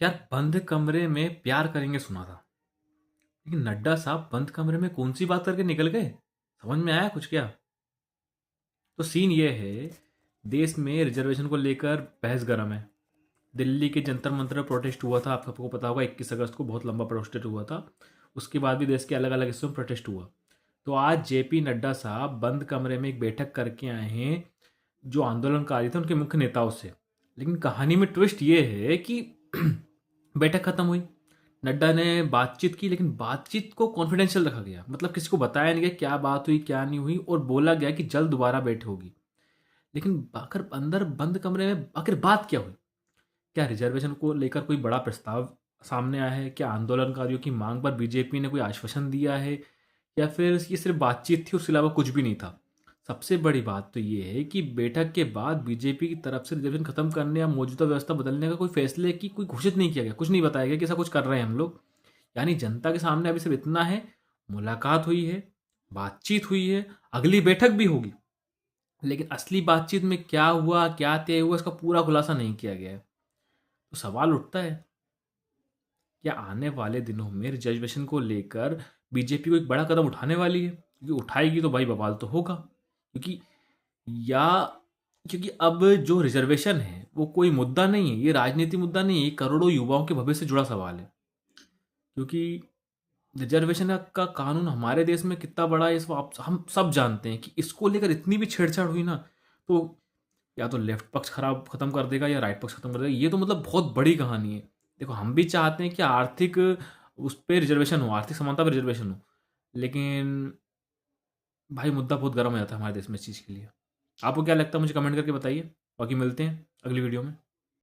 यार बंद कमरे में प्यार करेंगे सुना था। लेकिन नड्डा साहब बंद कमरे में कौन सी बात करके निकल गए? समझ में आया कुछ क्या? तो सीन ये है, देश में रिजर्वेशन को लेकर बहस गर्म है। दिल्ली के जंतर मंतर में प्रोटेस्ट हुआ था, आप सबको पता होगा, 21 अगस्त को बहुत लंबा प्रोटेस्ट हुआ था। उसके बाद भी देश के अलग अलग हिस्सों में प्रोटेस्ट हुआ। तो आज जेपी नड्डा साहब बंद कमरे में एक बैठक करके आए हैं जो आंदोलनकारी थे उनके मुख्य नेताओं से। लेकिन कहानी में ट्विस्ट ये है कि बैठक खत्म हुई, नड्डा ने बातचीत की, लेकिन बातचीत को कॉन्फिडेंशियल रखा गया। मतलब किसी को बताया नहीं गया क्या बात हुई क्या नहीं हुई, और बोला गया कि जल्द दोबारा बैठक होगी। लेकिन आखिर अंदर बंद कमरे में आखिर बात क्या हुई? क्या रिजर्वेशन को लेकर कोई बड़ा प्रस्ताव सामने आया है? क्या आंदोलनकारियों की मांग पर बीजेपी ने कोई आश्वासन दिया है, या फिर ये सिर्फ बातचीत थी, उसके अलावा कुछ भी नहीं था? सबसे बड़ी बात तो ये है कि बैठक के बाद बीजेपी की तरफ से रिजर्वेशन खत्म करने या मौजूदा व्यवस्था बदलने का कोई फैसले की कोई घोषित नहीं किया गया, कुछ नहीं बताया गया कि ऐसा कुछ कर रहे हैं हम लोग। यानी जनता के सामने अभी सिर्फ इतना है, मुलाकात हुई है, बातचीत हुई है, अगली बैठक भी होगी, लेकिन असली बातचीत में क्या हुआ क्या तय हुआ इसका पूरा खुलासा नहीं किया गया है। तो सवाल उठता है, क्या आने वाले दिनों में रिजर्वेशन को लेकर बीजेपी को एक बड़ा कदम उठाने वाली है? क्योंकि उठाएगी तो भाई बवाल तो होगा। क्योंकि या क्योंकि अब जो रिजर्वेशन है वो कोई मुद्दा नहीं है, ये राजनीति मुद्दा नहीं है, ये करोड़ों युवाओं के भविष्य से जुड़ा सवाल है। क्योंकि रिजर्वेशन का कानून हमारे देश में कितना बड़ा है इस हम सब जानते हैं कि इसको लेकर इतनी भी छेड़छाड़ हुई ना, तो या तो लेफ्ट पक्ष खराब खत्म कर देगा या राइट पक्ष खत्म कर देगा। ये तो मतलब बहुत बड़ी कहानी है। देखो, हम भी चाहते हैं कि आर्थिक उस पर रिजर्वेशन हो, आर्थिक समानता पर रिजर्वेशन हो, लेकिन भाई मुद्दा बहुत गर्म हो जाता है हमारे देश में इस चीज़ के लिए। आपको क्या लगता है मुझे कमेंट करके बताइए। बाकी मिलते हैं अगली वीडियो में।